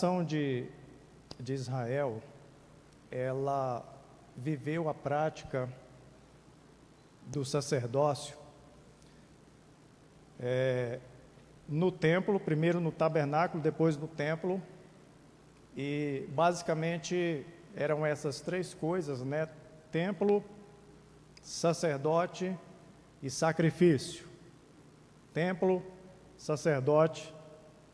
A nação de Israel, ela viveu a prática do sacerdócio no templo, primeiro no tabernáculo, depois no templo, e basicamente eram essas três coisas, né? Templo, sacerdote e sacrifício. Templo, sacerdote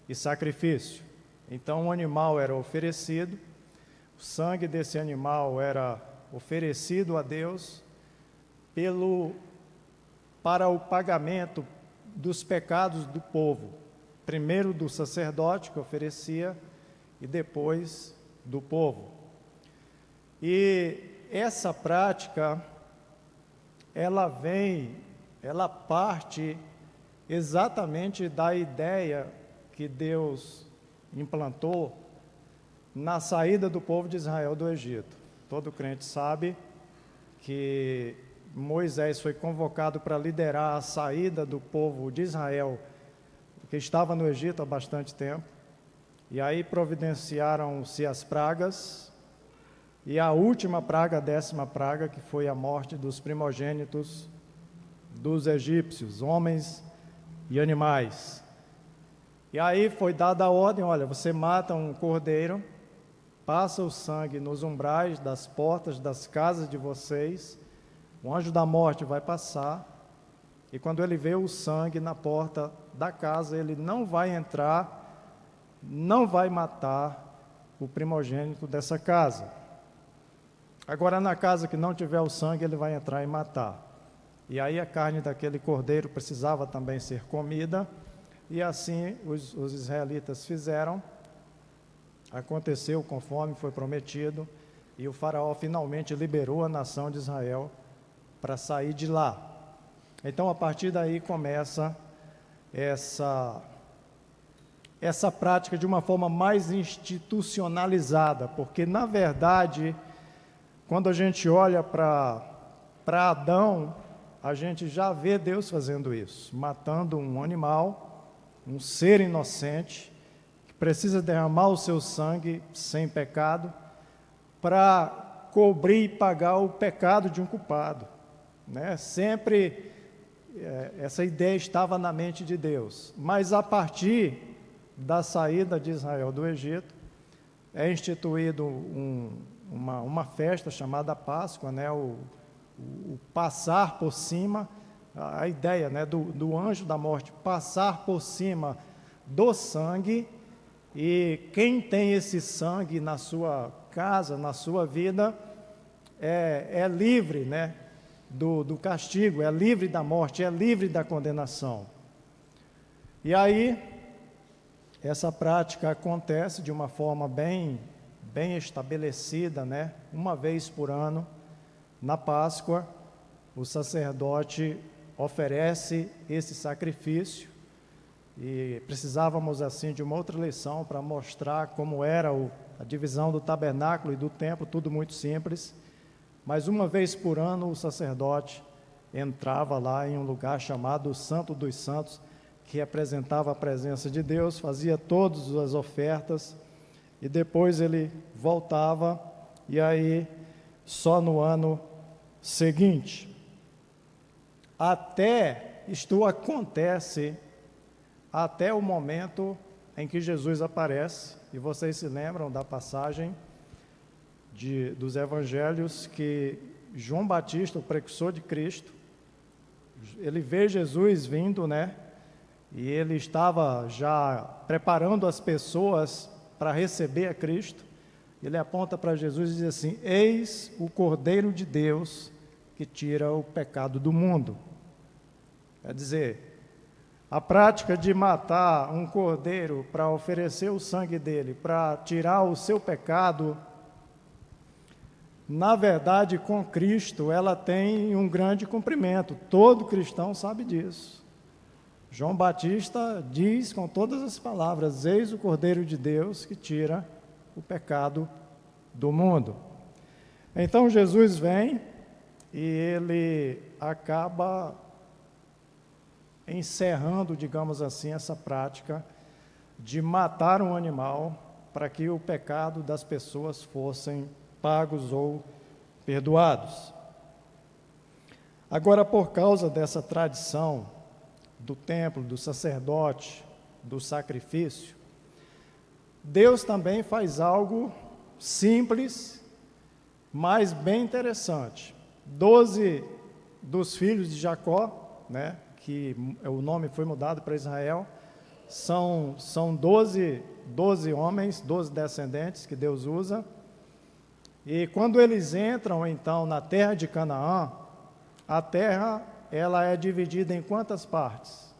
e sacrifício. Então o animal era oferecido, o sangue desse animal era oferecido a Deus para o pagamento dos pecados do povo, primeiro do sacerdote que oferecia e depois do povo. E essa prática, ela parte exatamente da ideia que Deus implantou na saída do povo de Israel do Egito. Todo crente sabe que Moisés foi convocado para liderar a saída do povo de Israel, que estava no Egito há bastante tempo, e aí providenciaram-se as pragas, e a última praga, a 10ª praga, que foi a morte dos primogênitos dos egípcios, homens e animais. E aí foi dada a ordem: olha, você mata um cordeiro, passa o sangue nos umbrais das portas das casas de vocês, o anjo da morte vai passar, e quando ele vê o sangue na porta da casa, ele não vai entrar, não vai matar o primogênito dessa casa. Agora, na casa que não tiver o sangue, ele vai entrar e matar. E aí a carne daquele cordeiro precisava também ser comida, e assim os israelitas fizeram. Aconteceu conforme foi prometido, e o faraó finalmente liberou a nação de Israel para sair de lá. Então, a partir daí começa essa prática de uma forma mais institucionalizada, porque, na verdade, quando a gente olha para Adão, a gente já vê Deus fazendo isso, matando um animal, um ser inocente, que precisa derramar o seu sangue sem pecado, para cobrir e pagar o pecado de um culpado, né? Sempre essa ideia estava na mente de Deus, mas a partir da saída de Israel do Egito, é instituído uma festa chamada Páscoa, né? O passar por cima, a ideia, né, do anjo da morte passar por cima do sangue, e quem tem esse sangue na sua casa, na sua vida, é livre, né, do castigo, é livre da morte, é livre da condenação. E aí, essa prática acontece de uma forma bem estabelecida, né? Uma vez por ano, na Páscoa, o sacerdote oferece esse sacrifício, e precisávamos assim de uma outra lição para mostrar como era a divisão do tabernáculo e do templo, tudo muito simples. Mas uma vez por ano o sacerdote entrava lá em um lugar chamado Santo dos Santos, que representava a presença de Deus, fazia todas as ofertas, e depois ele voltava, e aí só no ano seguinte. Isto acontece até o momento em que Jesus aparece, e vocês se lembram da passagem dos evangelhos, que João Batista, o precursor de Cristo, ele vê Jesus vindo, né? E ele estava já preparando as pessoas para receber a Cristo. Ele aponta para Jesus e diz assim: eis o Cordeiro de Deus que tira o pecado do mundo. Quer dizer, a prática de matar um cordeiro para oferecer o sangue dele, para tirar o seu pecado, na verdade, com Cristo, ela tem um grande cumprimento. Todo cristão sabe disso. João Batista diz com todas as palavras: eis o Cordeiro de Deus que tira o pecado do mundo. Então Jesus vem e ele acaba encerrando, digamos assim, essa prática de matar um animal para que o pecado das pessoas fossem pagos ou perdoados. Agora, por causa dessa tradição do templo, do sacerdote, do sacrifício, Deus também faz algo simples, mas bem interessante. 12 dos filhos de Jacó, né, que o nome foi mudado para Israel, são 12 homens, 12 descendentes que Deus usa. E quando eles entram, então, na terra de Canaã, a terra, ela é dividida em quantas partes?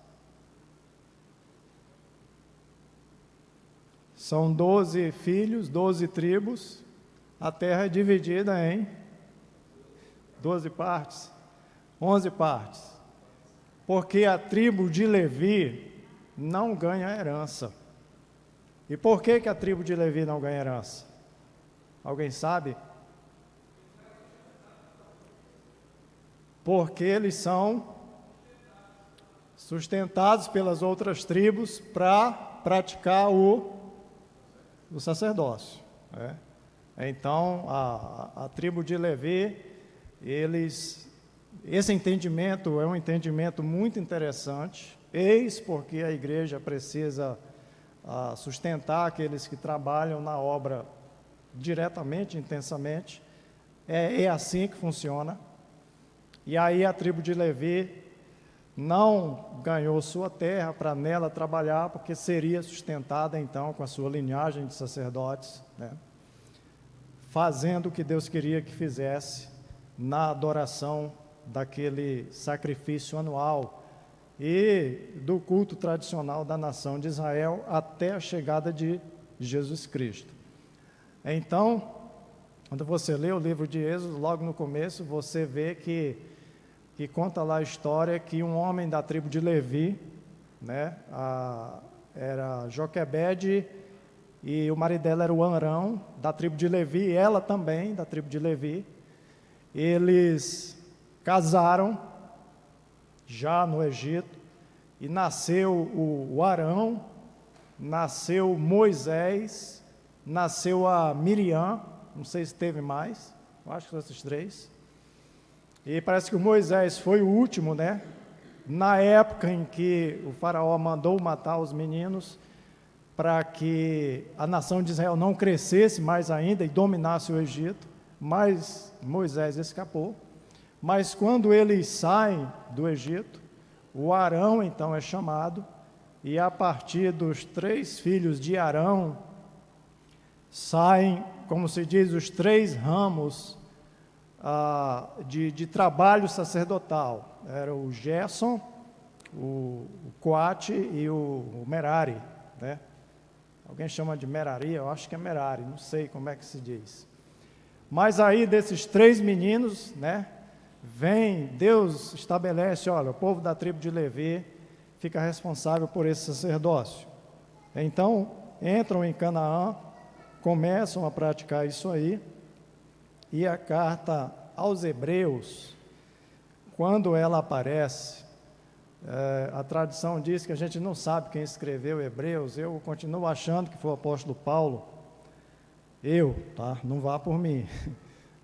São 12 filhos, 12 tribos. A terra é dividida em 12 partes, 11 partes. Porque a tribo de Levi não ganha herança. E por que a tribo de Levi não ganha herança? Alguém sabe? Porque eles são sustentados pelas outras tribos para praticar o sacerdócio. Né? Então, a tribo de Levi, esse entendimento é um entendimento muito interessante, eis porque a igreja precisa sustentar aqueles que trabalham na obra diretamente, intensamente, é assim que funciona. E aí a tribo de Levi não ganhou sua terra para nela trabalhar, porque seria sustentada então com a sua linhagem de sacerdotes, né? Fazendo o que Deus queria que fizesse na adoração daquele sacrifício anual e do culto tradicional da nação de Israel até a chegada de Jesus Cristo. Então, quando você lê o livro de Êxodo, logo no começo, você vê que conta lá a história que um homem da tribo de Levi, né, era Joquebede, e o marido dela era o Arão, da tribo de Levi, e ela também, da tribo de Levi. Eles casaram já no Egito, e nasceu o Arão, nasceu Moisés, nasceu a Miriam, não sei se teve mais, eu acho que são esses três. E parece que o Moisés foi o último, né? Na época em que o faraó mandou matar os meninos, para que a nação de Israel não crescesse mais ainda e dominasse o Egito, mas Moisés escapou. Mas quando eles saem do Egito, o Arão então é chamado, e a partir dos 3 filhos de Arão, saem, como se diz, os 3 ramos de trabalho sacerdotal. Era o Gerson, o Coate e o Merari, né? Alguém chama de Merari, eu acho que é Merari, não sei como é que se diz. Mas aí desses 3 meninos, né, Deus estabelece, olha, o povo da tribo de Levi fica responsável por esse sacerdócio. Então, entram em Canaã, começam a praticar isso aí, e a carta aos Hebreus, quando ela aparece, a tradição diz que a gente não sabe quem escreveu Hebreus. Eu continuo achando que foi o apóstolo Paulo. Tá? Não vá por mim.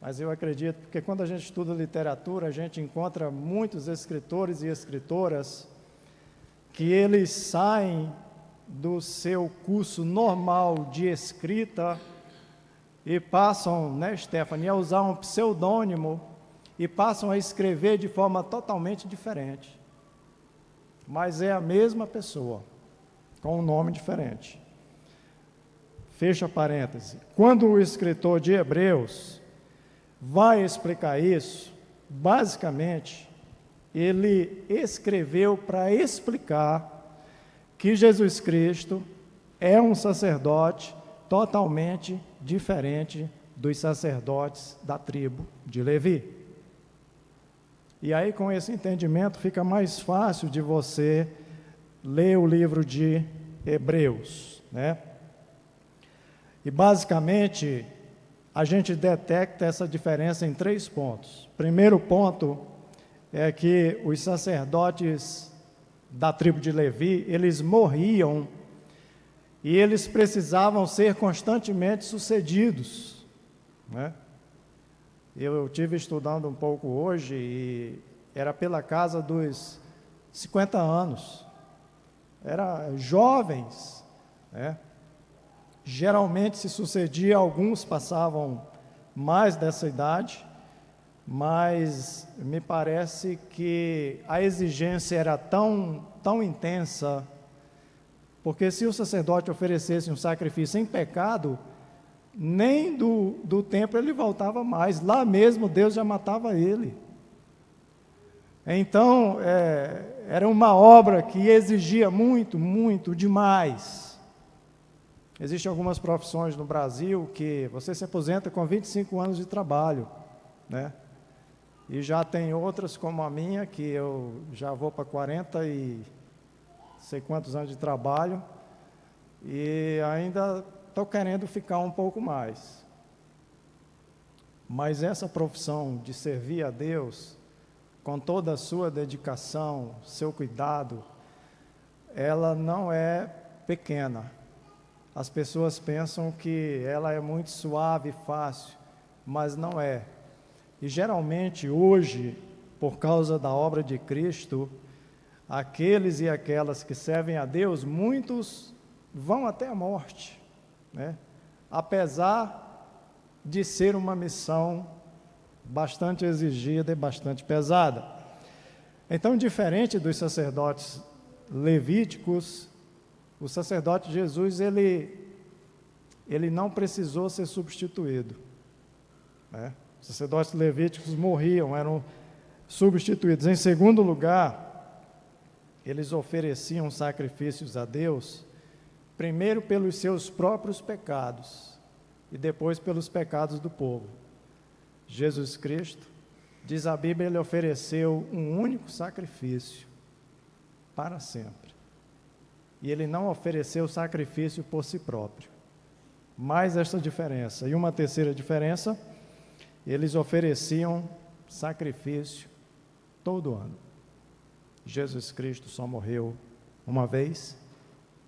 Mas eu acredito, porque quando a gente estuda literatura, a gente encontra muitos escritores e escritoras que eles saem do seu curso normal de escrita e passam, né, Stephanie, a usar um pseudônimo e passam a escrever de forma totalmente diferente. Mas é a mesma pessoa, com um nome diferente. Fecha parêntese. Quando o escritor de Hebreus vai explicar isso, basicamente, ele escreveu para explicar que Jesus Cristo é um sacerdote totalmente diferente dos sacerdotes da tribo de Levi. E aí, com esse entendimento, fica mais fácil de você ler o livro de Hebreus, né? E, basicamente, a gente detecta essa diferença em 3 pontos. Primeiro ponto é que os sacerdotes da tribo de Levi, eles morriam e eles precisavam ser constantemente sucedidos, né? Eu tive estudando um pouco hoje e era pela casa dos 50 anos, eram jovens, né? Geralmente se sucedia, alguns passavam mais dessa idade, mas me parece que a exigência era tão intensa, porque se o sacerdote oferecesse um sacrifício em pecado, nem do templo ele voltava mais, lá mesmo Deus já matava ele. Então, era uma obra que exigia muito, muito, demais. Existem algumas profissões no Brasil que você se aposenta com 25 anos de trabalho, né? E já tem outras como a minha, que eu já vou para 40 e sei quantos anos de trabalho, e ainda estou querendo ficar um pouco mais. Mas essa profissão de servir a Deus, com toda a sua dedicação, seu cuidado, ela não é pequena. As pessoas pensam que ela é muito suave e fácil, mas não é. E geralmente hoje, por causa da obra de Cristo, aqueles e aquelas que servem a Deus, muitos vão até a morte, né? Apesar de ser uma missão bastante exigida e bastante pesada. Então, diferente dos sacerdotes levíticos, o sacerdote Jesus, ele não precisou ser substituído, né? Os sacerdotes levíticos morriam, eram substituídos. Em segundo lugar, eles ofereciam sacrifícios a Deus, primeiro pelos seus próprios pecados e depois pelos pecados do povo. Jesus Cristo, diz a Bíblia, ele ofereceu um único sacrifício para sempre. E ele não ofereceu sacrifício por si próprio. Mais esta diferença. E uma terceira diferença, eles ofereciam sacrifício todo ano. Jesus Cristo só morreu uma vez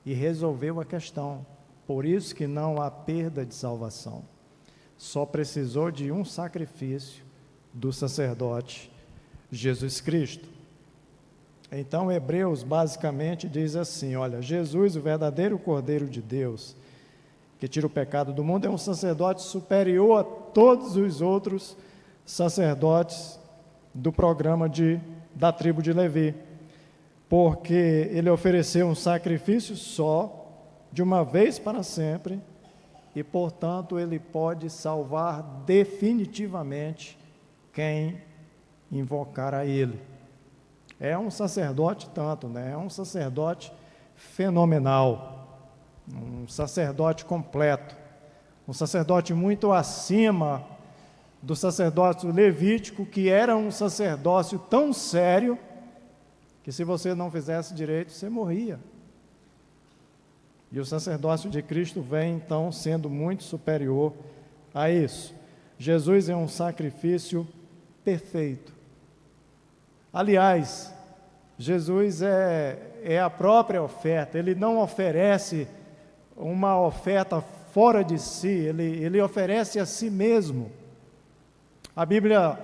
e resolveu a questão. Por isso que não há perda de salvação. Só precisou de um sacrifício do sacerdote Jesus Cristo. Então, Hebreus basicamente diz assim, olha, Jesus, o verdadeiro Cordeiro de Deus, que tira o pecado do mundo, é um sacerdote superior a todos os outros sacerdotes do programa da tribo de Levi, porque ele ofereceu um sacrifício só, de uma vez para sempre, e, portanto, ele pode salvar definitivamente quem invocar a ele. É um sacerdote tanto, né? É um sacerdote fenomenal, um sacerdote completo, um sacerdote muito acima do sacerdócio levítico, que era um sacerdócio tão sério que se você não fizesse direito, você morria. E o sacerdócio de Cristo vem, então, sendo muito superior a isso. Jesus é um sacrifício perfeito. Aliás, Jesus é a própria oferta, ele não oferece uma oferta fora de si, ele oferece a si mesmo. A Bíblia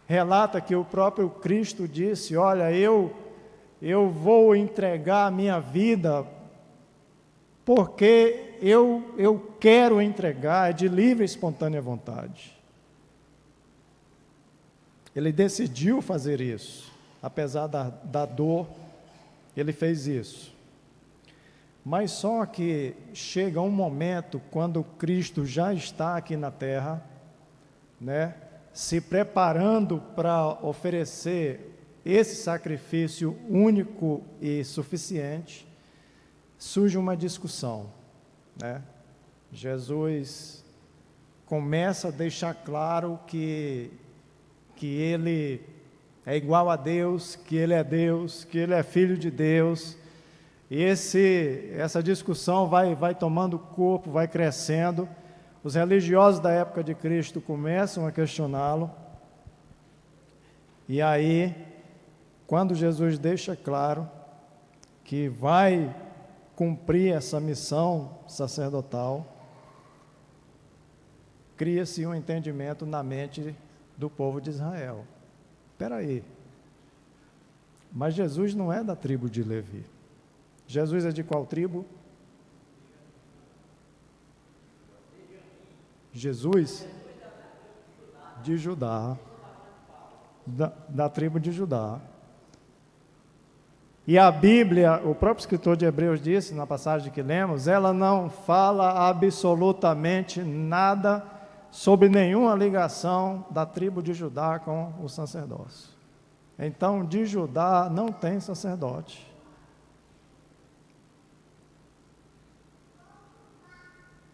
relata que o próprio Cristo disse, olha, eu vou entregar a minha vida porque eu quero entregar, é de livre e espontânea vontade. Ele decidiu fazer isso, apesar da dor, ele fez isso. Mas só que chega um momento, quando Cristo já está aqui na terra, né, se preparando para oferecer esse sacrifício único e suficiente, surge uma discussão, né? Jesus começa a deixar claro que ele é igual a Deus, que ele é Deus, que ele é filho de Deus, e essa discussão vai tomando corpo, vai crescendo. Os religiosos da época de Cristo começam a questioná-lo, e aí, quando Jesus deixa claro que vai cumprir essa missão sacerdotal, cria-se um entendimento na mente do povo de Israel. Espera aí, mas Jesus não é da tribo de Levi. Jesus é de qual tribo? Jesus? De Judá, da tribo de Judá. E a Bíblia, o próprio escritor de Hebreus disse, na passagem que lemos, ela não fala absolutamente nada sobre nenhuma ligação da tribo de Judá com o sacerdócio. Então, de Judá não tem sacerdote.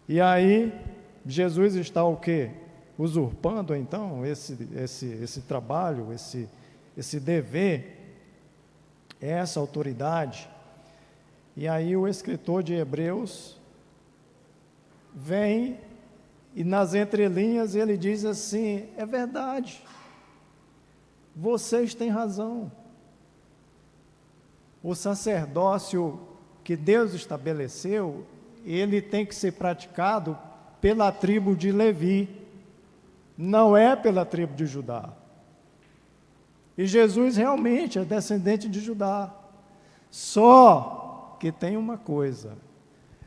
E aí, Jesus está o quê? Usurpando, então, esse trabalho, esse dever, essa autoridade. E aí o escritor de Hebreus vem e nas entrelinhas ele diz assim: é verdade, vocês têm razão. O sacerdócio que Deus estabeleceu, ele tem que ser praticado pela tribo de Levi, não é pela tribo de Judá. E Jesus realmente é descendente de Judá. Só que tem uma coisa: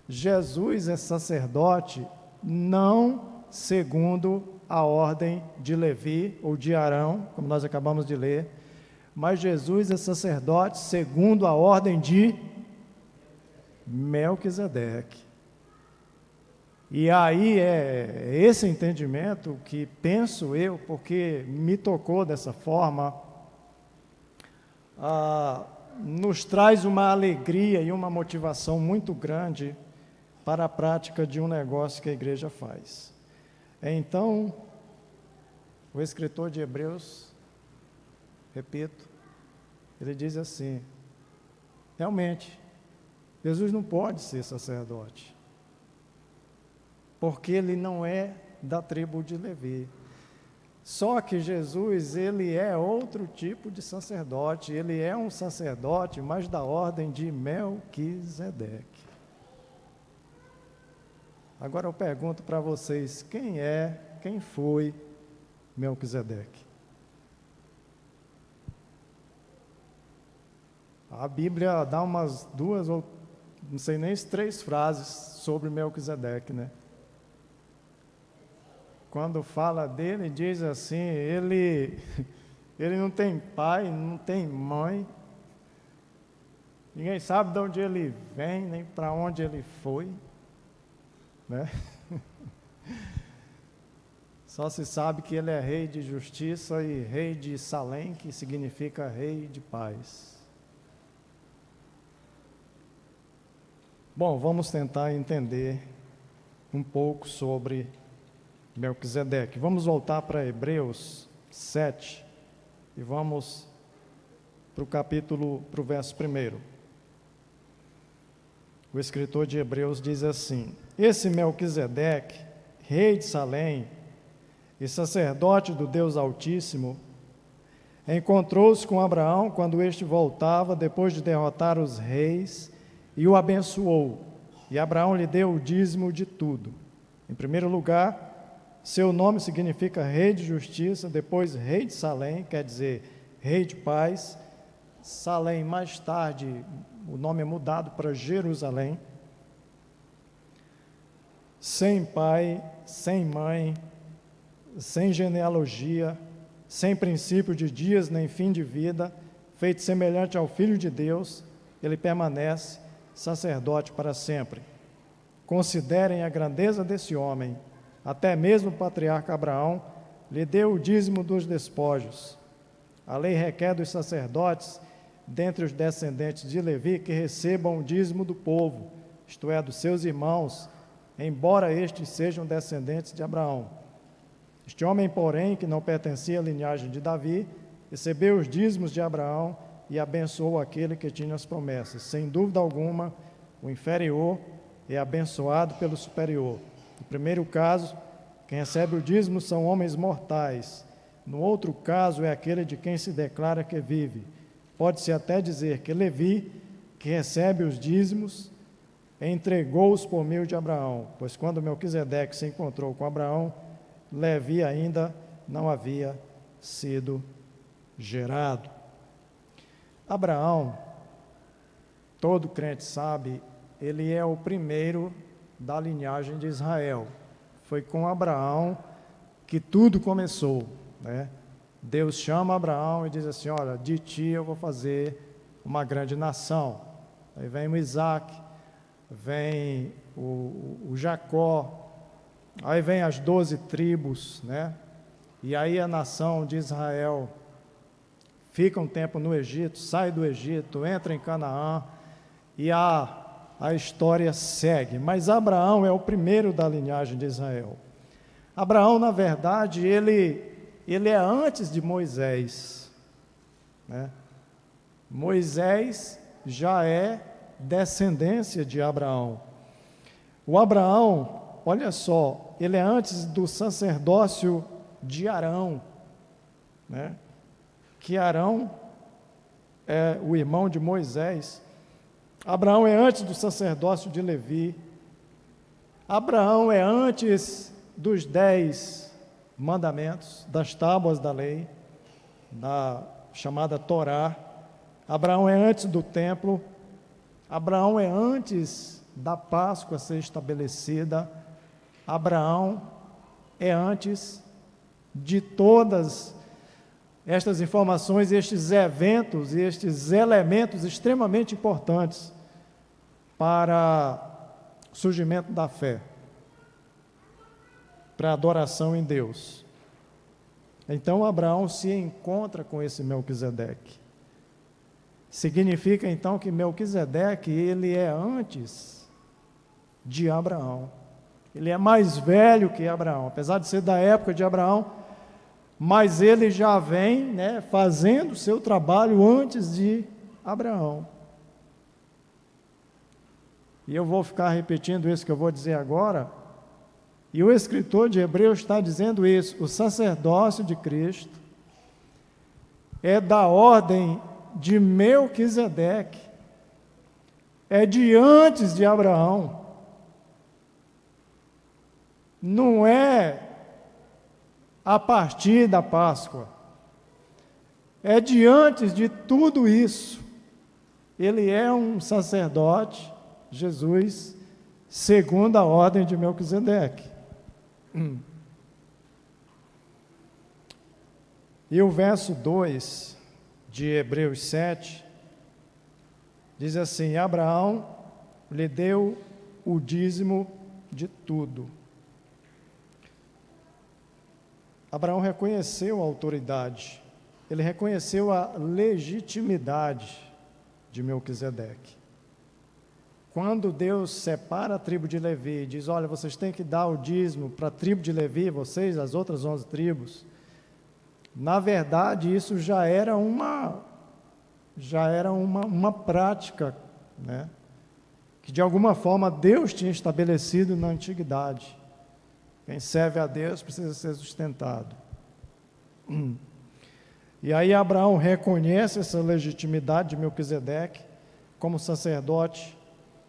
Jesus é sacerdote não segundo a ordem de Levi ou de Arão, como nós acabamos de ler, mas Jesus é sacerdote segundo a ordem de Melquisedeque. E aí é esse entendimento que penso eu, porque me tocou dessa forma, nos traz uma alegria e uma motivação muito grande para a prática de um negócio que a igreja faz. Então, o escritor de Hebreus, repito, ele diz assim: realmente, Jesus não pode ser sacerdote, porque ele não é da tribo de Levi. Só que Jesus, ele é outro tipo de sacerdote, ele é um sacerdote, mas da ordem de Melquisedeque. Agora eu pergunto para vocês, quem foi Melquisedeque? A Bíblia dá umas duas, ou não sei nem se 3 frases sobre Melquisedeque, né? Quando fala dele, diz assim: ele não tem pai, não tem mãe, ninguém sabe de onde ele vem, nem para onde ele foi, né? Só se sabe que ele é rei de justiça e rei de Salém, que significa rei de paz. Bom, vamos tentar entender um pouco sobre Melquisedeque. Vamos voltar para Hebreus 7 e vamos para o verso 1. O escritor de Hebreus diz assim: esse Melquisedeque, rei de Salém e sacerdote do Deus Altíssimo, encontrou-se com Abraão quando este voltava depois de derrotar os reis e o abençoou, e Abraão lhe deu o dízimo de tudo. Em primeiro lugar, seu nome significa rei de justiça, depois rei de Salém, quer dizer rei de paz. Salém, mais tarde, o nome é mudado para Jerusalém. Sem pai, sem mãe, sem genealogia, sem princípio de dias nem fim de vida, feito semelhante ao Filho de Deus, ele permanece sacerdote para sempre. Considerem a grandeza desse homem. Até mesmo o patriarca Abraão lhe deu o dízimo dos despojos. A lei requer dos sacerdotes, dentre os descendentes de Levi, que recebam o dízimo do povo, isto é, dos seus irmãos, embora estes sejam descendentes de Abraão. Este homem, porém, que não pertencia à linhagem de Davi, recebeu os dízimos de Abraão e abençoou aquele que tinha as promessas. Sem dúvida alguma, o inferior é abençoado pelo superior. No primeiro caso, quem recebe o dízimo são homens mortais. No outro caso, é aquele de quem se declara que vive. Pode-se até dizer que Levi, que recebe os dízimos, entregou-os por meio de Abraão, pois quando Melquisedeque se encontrou com Abraão, Levi ainda não havia sido gerado. Abraão, todo crente sabe, ele é o primeiro da linhagem de Israel. Foi com Abraão que tudo começou, né? Deus chama Abraão e diz assim: olha, de ti eu vou fazer uma grande nação. Aí vem o Isaac, vem o Jacó, aí vem as 12 tribos, né? E aí a nação de Israel fica um tempo no Egito, sai do Egito, entra em Canaã, e a história segue. Mas Abraão é o primeiro da linhagem de Israel. Abraão, na verdade, ele é antes de Moisés, né? Moisés já é descendência de Abraão. O Abraão, olha só, ele é antes do sacerdócio de Arão, né? Que Arão é o irmão de Moisés. Abraão é antes do sacerdócio de Levi. Abraão é antes dos 10 mandamentos, das tábuas da lei, da chamada Torá. Abraão é antes do templo. Abraão é antes da Páscoa ser estabelecida. Abraão é antes de todas estas informações, estes eventos e estes elementos extremamente importantes para o surgimento da fé, para a adoração em Deus. Então Abraão se encontra com esse Melquisedeque. Significa então que Melquisedeque, ele é antes de Abraão. Ele é mais velho que Abraão, apesar de ser da época de Abraão, mas ele já vem, né, fazendo o seu trabalho antes de Abraão. E eu vou ficar repetindo isso que eu vou dizer agora, e o escritor de Hebreus está dizendo isso: o sacerdócio de Cristo é da ordem de Melquisedeque, é de antes de Abraão, não é a partir da Páscoa, é de antes de tudo isso. Ele é um sacerdote, Jesus, segundo a ordem de Melquisedeque. E o verso 2 de Hebreus 7 diz assim: Abraão lhe deu o dízimo de tudo. Abraão reconheceu a autoridade, ele reconheceu a legitimidade de Melquisedeque. Quando Deus separa a tribo de Levi e diz: olha, vocês têm que dar o dízimo para a tribo de Levi, vocês, as outras 11 tribos, na verdade isso já era uma prática, né, que de alguma forma Deus tinha estabelecido na antiguidade. Quem serve a Deus precisa ser sustentado. E aí Abraão reconhece essa legitimidade de Melquisedeque como sacerdote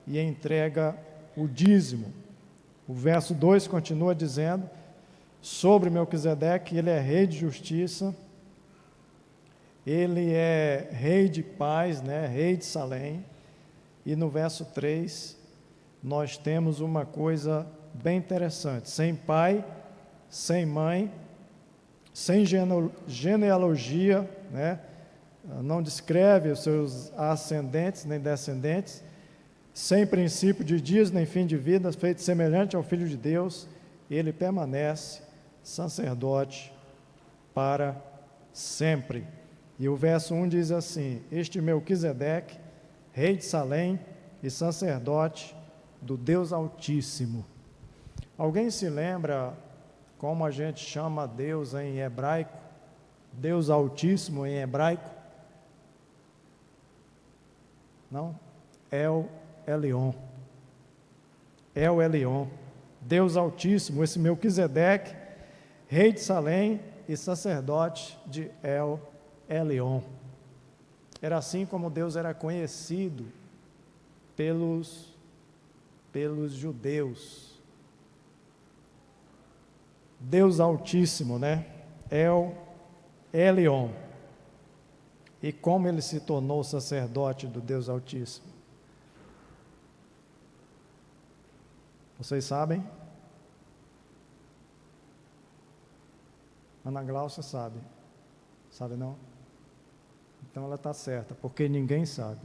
e entrega o dízimo. O verso 2 continua dizendo sobre Melquisedeque: ele é rei de justiça, ele é rei de paz, né? Rei de Salém. E no verso 3 nós temos uma coisa bem interessante: sem pai, sem mãe, sem genealogia, né? Não descreve os seus ascendentes nem descendentes, sem princípio de dias nem fim de vida, feito semelhante ao Filho de Deus, ele permanece sacerdote para sempre. E o verso 1 diz assim: este Melquisedeque, rei de Salém e sacerdote do Deus Altíssimo. Alguém se lembra como a gente chama Deus em hebraico? Deus Altíssimo em hebraico? Não? El Elyon. El Elyon. Deus Altíssimo, esse Melquisedeque, rei de Salém e sacerdote de El Elyon. Era assim como Deus era conhecido pelos pelos judeus. Deus Altíssimo, né? El Elyon. E como ele se tornou sacerdote do Deus Altíssimo? Vocês sabem? Ana Glaucia sabe. Sabe não? Então ela está certa, porque ninguém sabe.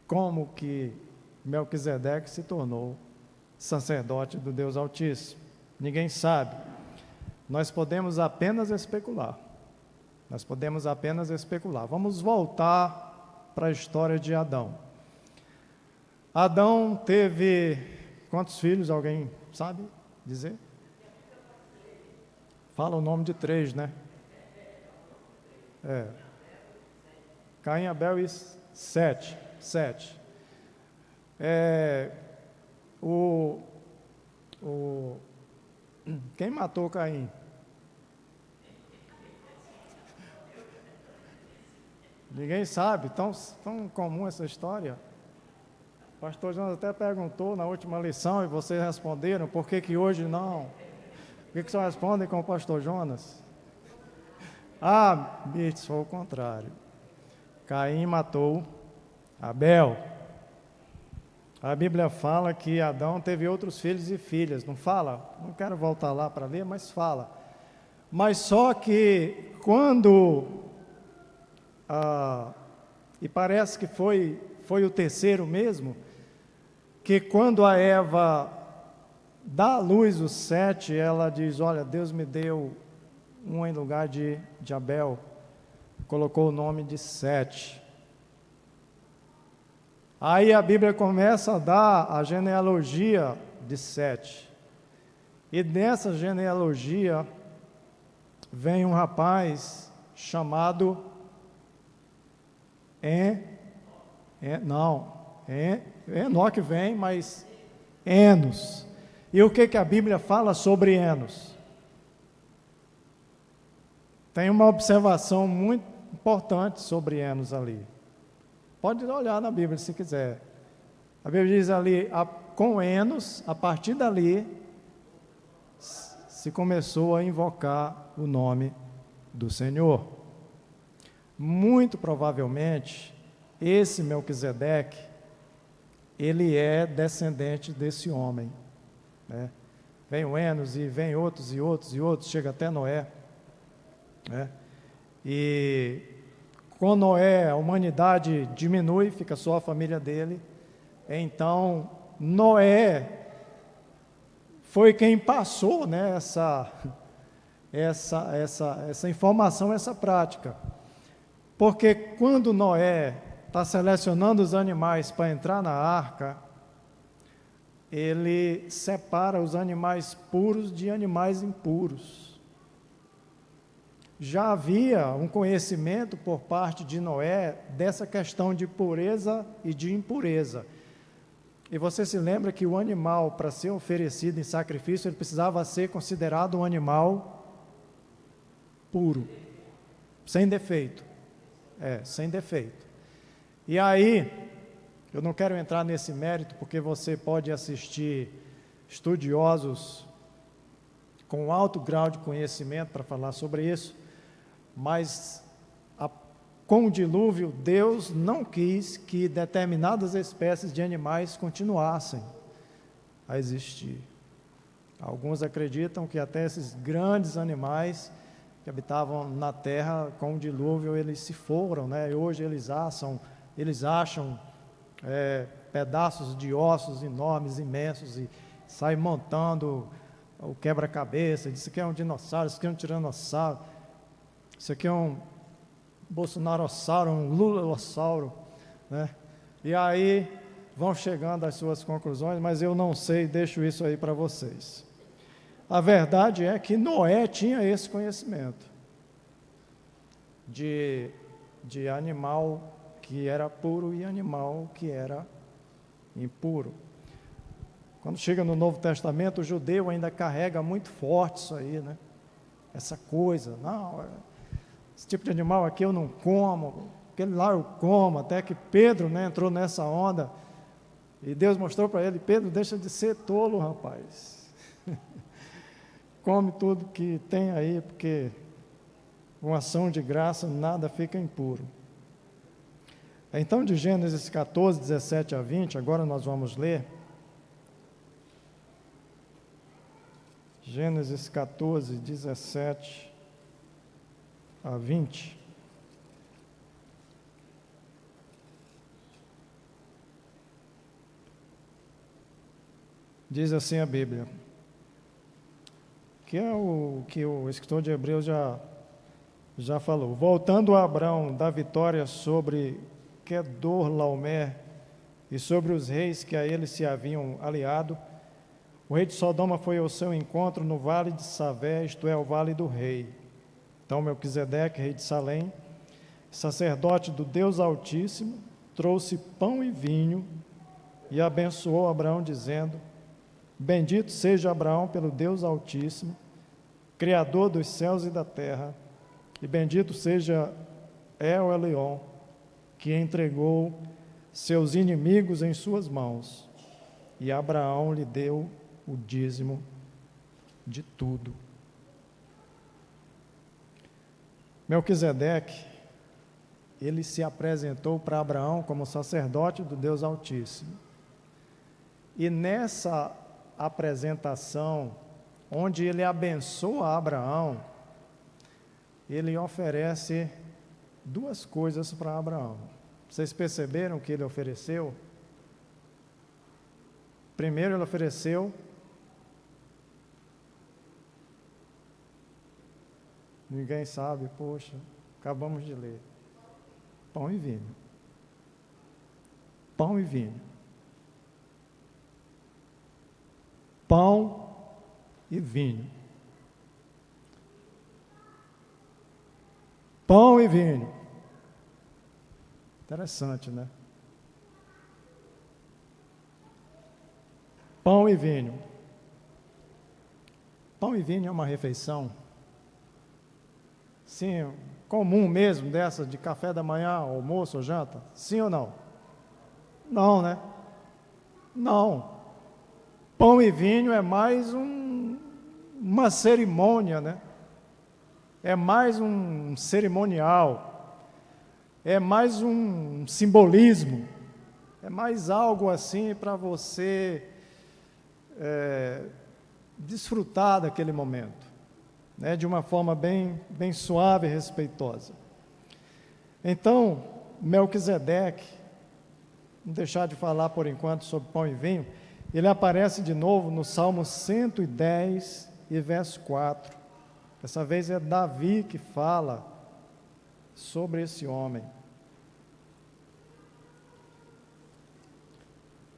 Como que Melquisedeque se tornou sacerdote do Deus Altíssimo? Ninguém sabe. Nós podemos apenas especular. Nós podemos apenas especular. Vamos voltar para a história de Adão. Adão teve quantos filhos? Alguém sabe dizer? Fala o nome de 3, né? Caim, Abel e Sete. Quem matou Caim? Ninguém sabe, tão comum essa história. O pastor Jonas até perguntou na última lição e vocês responderam, por que hoje não? Por que só respondem com o pastor Jonas? Mirtes, foi o contrário. Caim matou Abel. A Bíblia fala que Adão teve outros filhos e filhas, não fala? Não quero voltar lá para ler, mas fala. Mas só que quando, e parece que foi o terceiro mesmo, que quando a Eva dá à luz os 7, ela diz, olha, Deus me deu um em lugar de Abel, colocou o nome de Sete. Aí a Bíblia começa a dar a genealogia de Sete. E nessa genealogia vem um rapaz chamado Enoque vem, mas Enos. E o que a Bíblia fala sobre Enos? Tem uma observação muito importante sobre Enos ali. Pode olhar na Bíblia se quiser. A Bíblia diz ali, com Enos, a partir dali, se começou a invocar o nome do Senhor. Muito provavelmente, esse Melquisedeque, ele é descendente desse homem, né? Vem o Enos e vem outros, chega até Noé, né? E com Noé, a humanidade diminui, fica só a família dele. Então, Noé foi quem passou, né, essa informação, essa prática. Porque quando Noé está selecionando os animais para entrar na arca, ele separa os animais puros de animais impuros. Já havia um conhecimento por parte de Noé dessa questão de pureza e de impureza. E você se lembra que o animal, para ser oferecido em sacrifício, ele precisava ser considerado um animal puro, sem defeito. Sem defeito. E aí, eu não quero entrar nesse mérito, porque você pode assistir estudiosos com alto grau de conhecimento para falar sobre isso, mas com o dilúvio, Deus não quis que determinadas espécies de animais continuassem a existir. Alguns acreditam que até esses grandes animais que habitavam na terra, com o dilúvio, eles se foram, né? E hoje eles acham pedaços de ossos enormes, imensos, e saem montando o quebra-cabeça. Isso aqui é um dinossauro, isso aqui é um tiranossauro, isso aqui é um bolsonarossauro, um lulossauro, né? E aí vão chegando às suas conclusões, mas eu não sei, deixo isso aí para vocês. A verdade é que Noé tinha esse conhecimento de animal que era puro e animal que era impuro. Quando chega no Novo Testamento, o judeu ainda carrega muito forte isso aí, né? Essa coisa, não, esse tipo de animal aqui eu não como, aquele lá eu como, até que Pedro, né, entrou nessa onda E Deus mostrou para ele: Pedro, deixa de ser tolo, rapaz. Come tudo que tem aí, porque com ação de graça nada fica impuro. Então, de Gênesis 14, 17 a 20, agora nós vamos ler. Gênesis 14, 17 a 20. Diz assim a Bíblia, que é o que o escritor de Hebreus já falou. Voltando a Abrão da vitória sobre Quedorlaomer e sobre os reis que a ele se haviam aliado, o rei de Sodoma foi ao seu encontro no vale de Savé, isto é, o vale do rei. Então Melquisedeque, rei de Salém, sacerdote do Deus Altíssimo, trouxe pão e vinho e abençoou Abraão, dizendo: Bendito seja Abraão pelo Deus Altíssimo, Criador dos céus e da terra, e bendito seja El Elyon, que entregou seus inimigos em suas mãos. E Abraão lhe deu o dízimo de tudo. Melquisedeque, ele se apresentou para Abraão como sacerdote do Deus Altíssimo. E nessa apresentação, onde ele abençoa Abraão, ele oferece duas coisas para Abraão. Vocês perceberam o que ele ofereceu? Primeiro ele ofereceu ninguém sabe, poxa, acabamos de ler. Pão e vinho. Pão e vinho. Pão e vinho. Pão e vinho. Interessante, né? Pão e vinho. Pão e vinho é uma refeição, sim, comum mesmo, dessa de café da manhã, almoço ou janta? Sim ou não? Não, né? Não. Pão e vinho é mais uma cerimônia, né? É mais um cerimonial, é mais um simbolismo, é mais algo assim para você desfrutar daquele momento, né? De uma forma bem suave e respeitosa. Então, Melquisedeque, não deixar de falar por enquanto sobre pão e vinho, ele aparece de novo no Salmo 110 e verso 4. Dessa vez é Davi que fala sobre esse homem.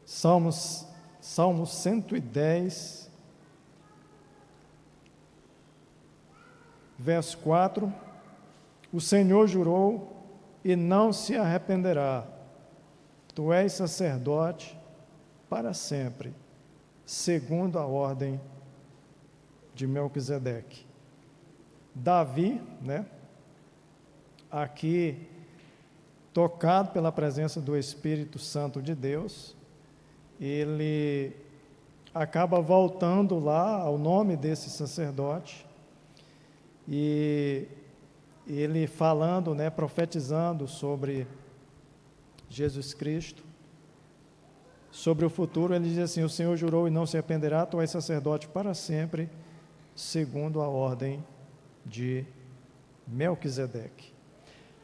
Salmo 110, verso 4. O Senhor jurou e não se arrependerá. Tu és sacerdote para sempre, segundo a ordem de Melquisedeque. Davi, né, aqui tocado pela presença do Espírito Santo de Deus, ele acaba voltando lá ao nome desse sacerdote e ele falando, né, profetizando sobre Jesus Cristo, sobre o futuro. Ele diz assim: o Senhor jurou e não se arrependerá, tu és sacerdote para sempre, segundo a ordem de Melquisedeque.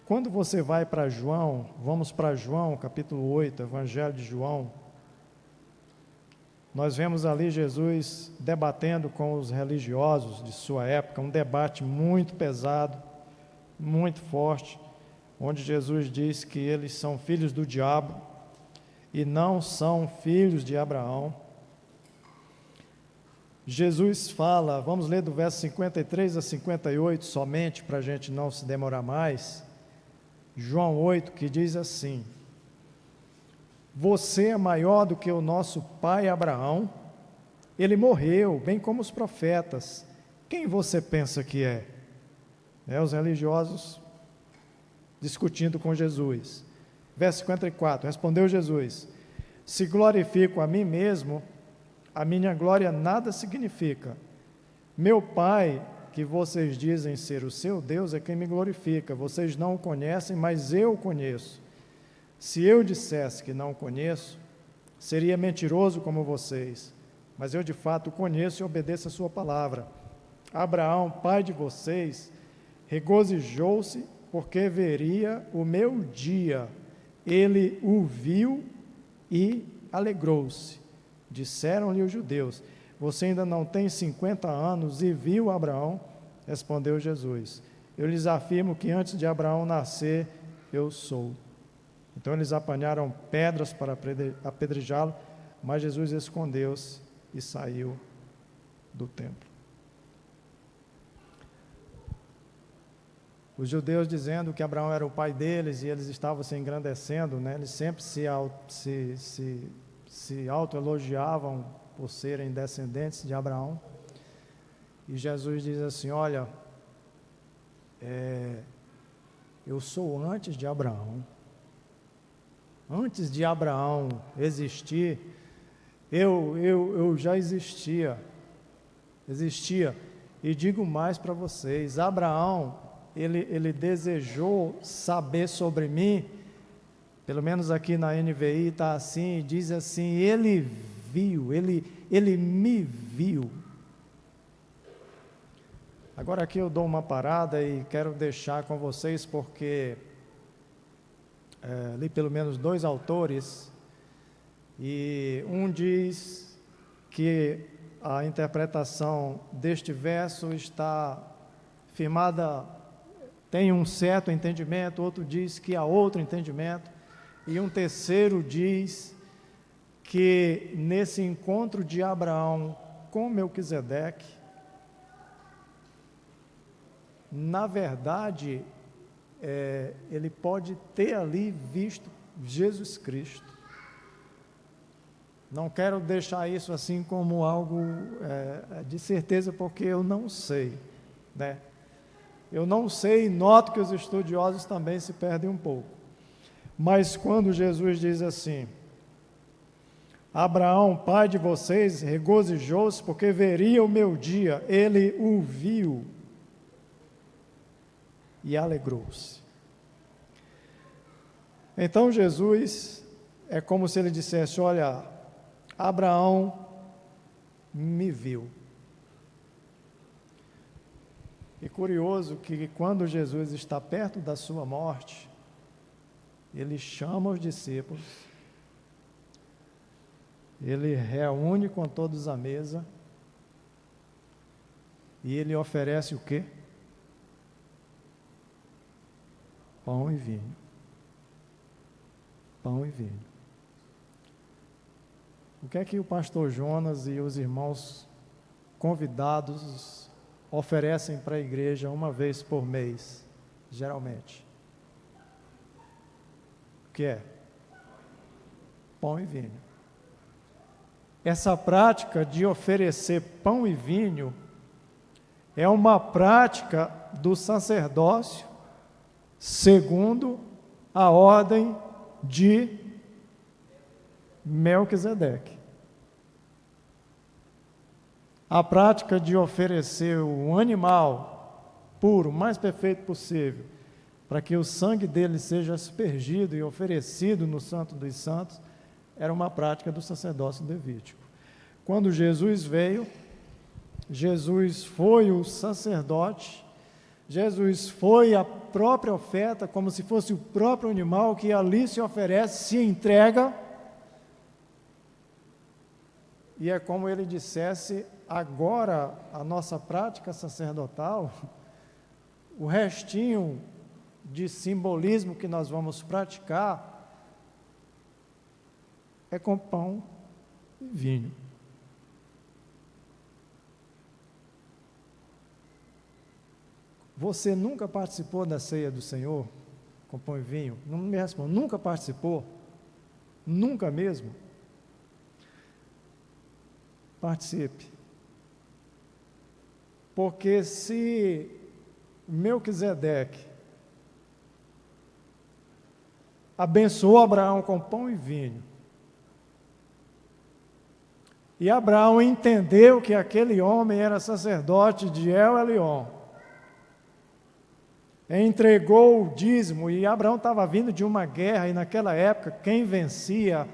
Quando você vai para João, vamos para João, capítulo 8, Evangelho de João, nós vemos ali Jesus debatendo com os religiosos de sua época, um debate muito pesado, muito forte, onde Jesus diz que eles são filhos do diabo e não são filhos de Abraão. Jesus fala, vamos ler do verso 53 a 58 somente, para a gente não se demorar mais. João 8, que diz assim: você é maior do que o nosso pai Abraão, ele morreu, bem como os profetas. Quem você pensa que é? Os religiosos discutindo com Jesus. Verso 54, respondeu Jesus: Se glorifico a mim mesmo, a minha glória nada significa. Meu Pai, que vocês dizem ser o seu Deus, é quem me glorifica. Vocês não o conhecem, mas eu o conheço. Se eu dissesse que não o conheço, seria mentiroso como vocês, mas eu de fato o conheço e obedeço a sua palavra. Abraão, pai de vocês, regozijou-se porque veria o meu dia. Ele o viu e alegrou-se. Disseram-lhe os judeus: você ainda não tem 50 anos e viu Abraão? Respondeu Jesus: eu lhes afirmo que antes de Abraão nascer, eu sou. Então eles apanharam pedras para apedrejá-lo, mas Jesus escondeu-se e saiu do templo. Os judeus dizendo que Abraão era o pai deles e eles estavam se engrandecendo, né? Eles sempre se autoelogiavam por serem descendentes de Abraão. E Jesus diz assim: olha, eu sou antes de Abraão. Antes de Abraão existir, eu já existia. E digo mais para vocês: Abraão, ele desejou saber sobre mim, pelo menos aqui na NVI está assim, diz assim: ele me viu. Agora aqui eu dou uma parada e quero deixar com vocês, porque li pelo menos 2 autores, e um diz que a interpretação deste verso está firmada, tem um certo entendimento, outro diz que há outro entendimento, e um terceiro diz que nesse encontro de Abraão com Melquisedeque, na verdade, ele pode ter ali visto Jesus Cristo. Não quero deixar isso assim como algo de certeza, porque eu não sei, né? Eu não sei, e noto que os estudiosos também se perdem um pouco. Mas quando Jesus diz assim: Abraão, pai de vocês, regozijou-se porque veria o meu dia, ele o viu e alegrou-se. Então Jesus, é como se ele dissesse: olha, Abraão me viu. E curioso que quando Jesus está perto da sua morte, ele chama os discípulos, ele reúne com todos à mesa, e ele oferece o quê? Pão e vinho. Pão e vinho. O que é que o pastor Jonas e os irmãos convidados oferecem para a igreja uma vez por mês, geralmente? O que é? Pão e vinho. Essa prática de oferecer pão e vinho é uma prática do sacerdócio segundo a ordem de Melquisedeque. A prática de oferecer um animal puro, o mais perfeito possível, para que o sangue dele seja aspergido e oferecido no Santo dos Santos, era uma prática do sacerdócio levítico. Quando Jesus veio, Jesus foi o sacerdote, Jesus foi a própria oferta, como se fosse o próprio animal que ali se oferece, se entrega, e é como ele dissesse: agora a nossa prática sacerdotal, o restinho de simbolismo que nós vamos praticar é com pão e vinho. Você nunca participou da ceia do Senhor com pão e vinho? Não me responda. Nunca participou? Nunca mesmo? Participe. Porque se Melquisedeque abençoou Abraão com pão e vinho, E Abraão entendeu que aquele homem era sacerdote de El Elyon. Entregou o dízimo, e Abraão estava vindo de uma guerra, e naquela época, quem vencia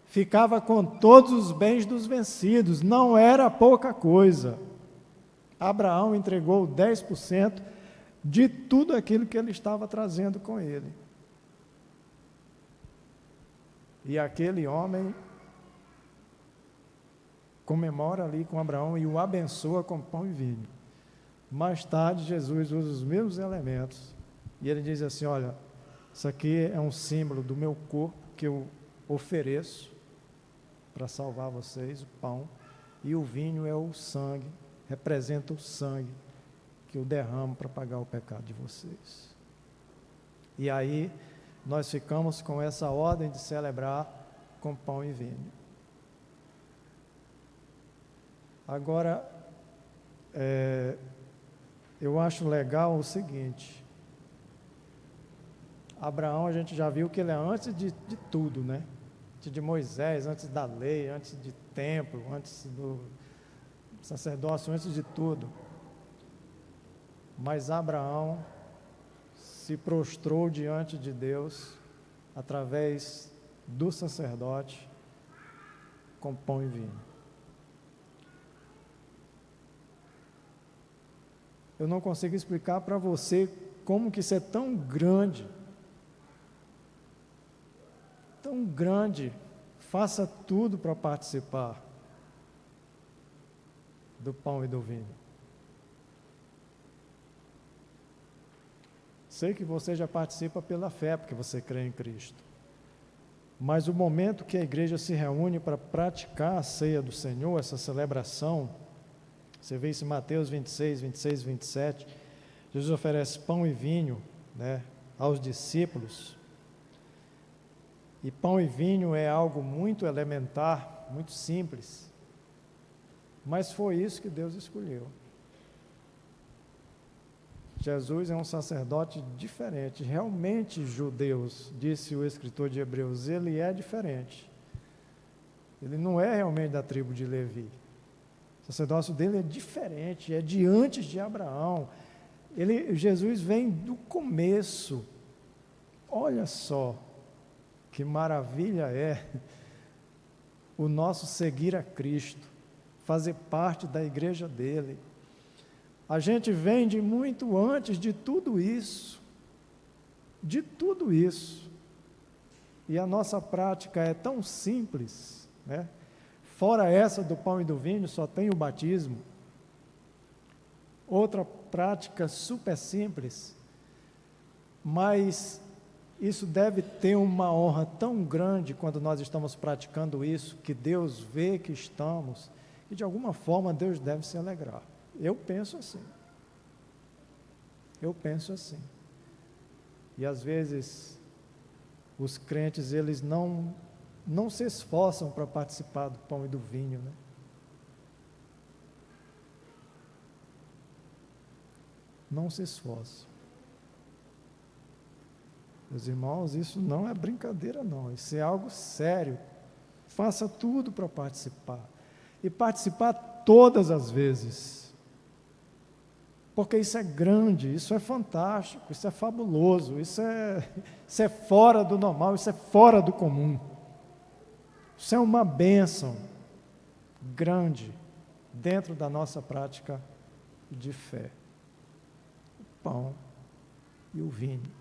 ficava com todos os bens dos vencidos, não era pouca coisa. Abraão entregou 10% de tudo aquilo que ele estava trazendo com ele. E aquele homem comemora ali com Abraão e o abençoa com pão e vinho. Mais tarde, Jesus usa os mesmos elementos e ele diz assim: olha, isso aqui é um símbolo do meu corpo que eu ofereço para salvar vocês, o pão, e o vinho é o sangue, representa o sangue que eu derramo para pagar o pecado de vocês. E aí nós ficamos com essa ordem de celebrar com pão e vinho. Agora, eu acho legal o seguinte: Abraão, a gente já viu que ele é antes de tudo, né? Antes de Moisés, antes da lei, antes de templo, antes do sacerdócio, antes de tudo. Mas Abraão se prostrou diante de Deus através do sacerdote com pão e vinho. Eu não consigo explicar para você como que isso é tão grande. Tão grande. Faça tudo para participar do pão e do vinho. Sei que você já participa pela fé, porque você crê em Cristo. Mas o momento que a igreja se reúne para praticar a ceia do Senhor, essa celebração, você vê isso em Mateus 26, 26, 27, Jesus oferece pão e vinho, né, aos discípulos. E pão e vinho é algo muito elementar, muito simples, mas foi isso que Deus escolheu. Jesus é um sacerdote diferente, realmente judeus, disse o escritor de Hebreus, ele é diferente. Ele não é realmente da tribo de Levi. O sacerdócio dele é diferente, é de antes de Abraão. Jesus vem do começo. Olha só que maravilha é o nosso seguir a Cristo, fazer parte da igreja dele. A gente vem de muito antes de tudo isso, e a nossa prática é tão simples, né? Fora essa do pão e do vinho, só tem o batismo. Outra prática super simples, mas isso deve ter uma honra tão grande quando nós estamos praticando isso, que Deus vê que estamos, e de alguma forma Deus deve se alegrar. Eu penso assim. E às vezes os crentes, eles não se esforçam para participar do pão e do vinho, né? Não se esforçam. Meus irmãos, isso não é brincadeira não, isso é algo sério. Faça tudo para participar. E participar todas as vezes. Porque isso é grande, isso é fantástico, isso é fabuloso, isso é fora do normal, isso é fora do comum. Isso é uma bênção grande dentro da nossa prática de fé. O pão e o vinho.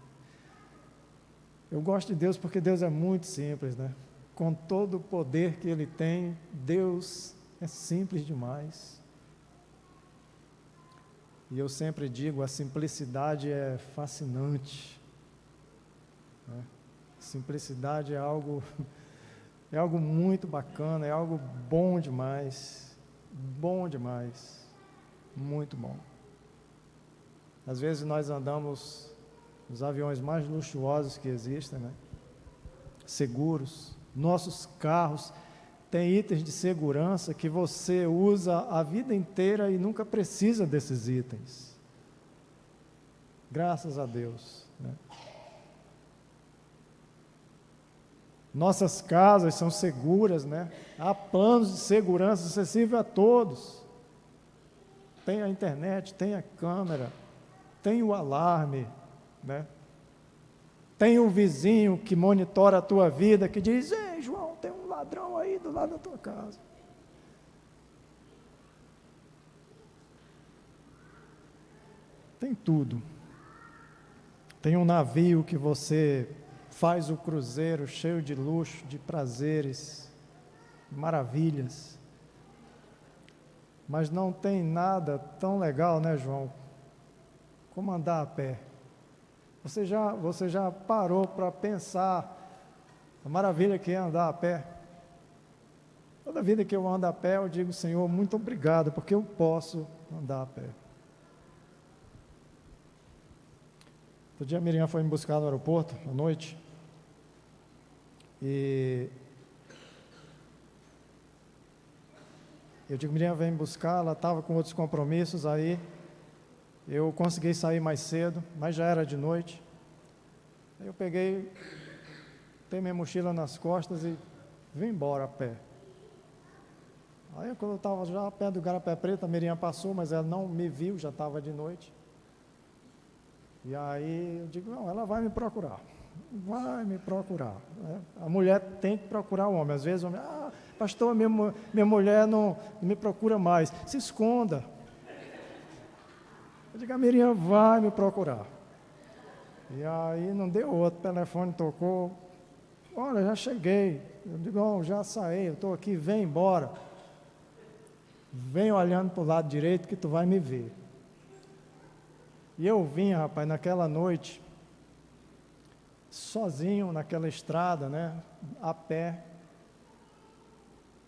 Eu gosto de Deus porque Deus é muito simples, né? Com todo o poder que Ele tem, Deus é simples demais. E eu sempre digo, a simplicidade é fascinante. Né? Simplicidade é algo muito bacana, é algo bom demais, muito bom. Às vezes nós andamos nos aviões mais luxuosos que existem, né? Seguros, nossos carros têm itens de segurança que você usa a vida inteira e nunca precisa desses itens. Graças a Deus, né? Nossas casas são seguras, né? Há planos de segurança acessível a todos. Tem a internet, tem a câmera, tem o alarme, né? Tem o vizinho que monitora a tua vida, que diz: ei, João, tem um ladrão aí do lado da tua casa. Tem tudo. Tem um navio que você faz o cruzeiro cheio de luxo, de prazeres, maravilhas. Mas não tem nada tão legal, né, João, como andar a pé. Você já parou para pensar a maravilha que é andar a pé? Toda vida que eu ando a pé, eu digo: Senhor, muito obrigado, porque eu posso andar a pé. Outro dia a Miriam foi me buscar no aeroporto, à noite, e eu digo: Miriam, vem me buscar. Ela estava com outros compromissos, aí eu consegui sair mais cedo, mas já era de noite. Aí eu peguei minha mochila nas costas e vim embora a pé. Aí quando eu estava já perto do Garapé Preto, a Miriam passou, mas ela não me viu, já estava de noite. E aí eu digo: não, ela vai me procurar. Vai me procurar. A mulher tem que procurar o homem. Às vezes o homem: pastor, minha mulher não me procura mais. Se esconda. Eu digo: a Miriam vai me procurar. E aí não deu outro, o telefone tocou: olha, já cheguei. Eu digo: não, já saí, eu estou aqui, vem embora. Vem olhando para o lado direito que tu vai me ver. E eu vim, rapaz, naquela noite, sozinho naquela estrada, né, a pé.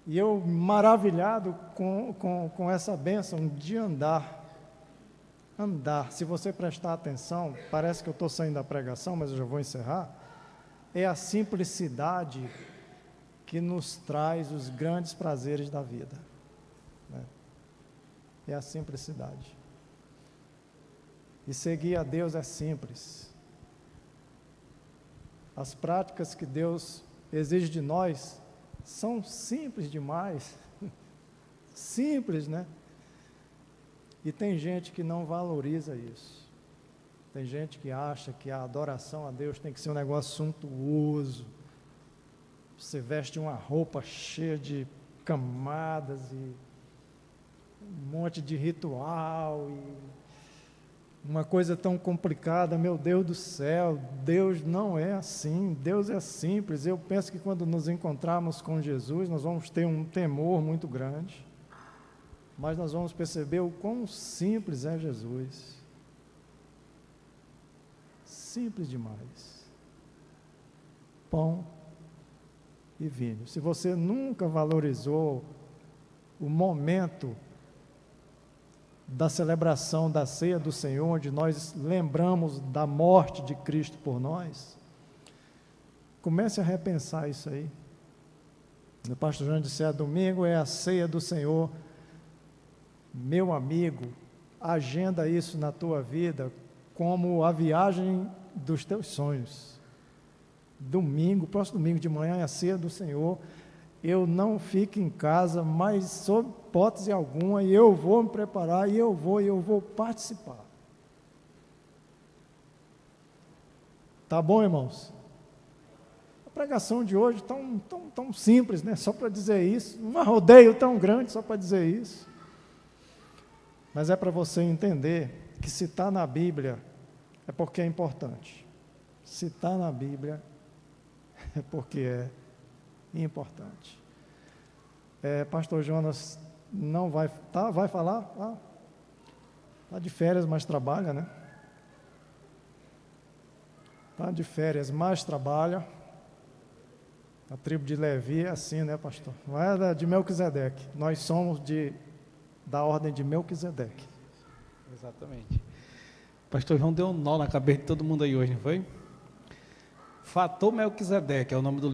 E eu maravilhado com essa bênção de andar. Andar, se você prestar atenção, parece que eu estou saindo da pregação, mas eu já vou encerrar. É a simplicidade que nos traz os grandes prazeres da vida, né? É a simplicidade. E seguir a Deus é simples. As práticas que Deus exige de nós são simples demais. Simples, né? E tem gente que não valoriza isso. Tem gente que acha que a adoração a Deus tem que ser um negócio suntuoso. Você veste uma roupa cheia de camadas e um monte de ritual e uma coisa tão complicada. Meu Deus do céu, Deus não é assim, Deus é simples. Eu penso que quando nos encontrarmos com Jesus, nós vamos ter um temor muito grande, mas nós vamos perceber o quão simples é Jesus. Simples demais. Pão e vinho. Se você nunca valorizou o momento da celebração da ceia do Senhor, onde nós lembramos da morte de Cristo por nós, comece a repensar isso aí. O pastor João disse: domingo é a ceia do Senhor. Meu amigo, agenda isso na tua vida como a viagem dos teus sonhos. Domingo, próximo domingo de manhã é a ceia do Senhor. Eu não fico em casa, mas sob hipótese alguma, e eu vou me preparar, e eu vou participar. Tá bom, irmãos? A pregação de hoje tão simples, né? Só para dizer isso, um rodeio tão grande só para dizer isso. Mas é para você entender que se está na Bíblia, é porque é importante. Se está na Bíblia, é porque é importante. Pastor Jonas não vai falar? Está de férias, mas trabalha, né? Está de férias, mas trabalha. A tribo de Levi é assim, né, pastor? Não é de Melquisedeque. Nós somos da ordem de Melquisedeque. Exatamente. Pastor João deu um nó na cabeça de todo mundo aí hoje, não foi? Fator Melquisedeque é o nome do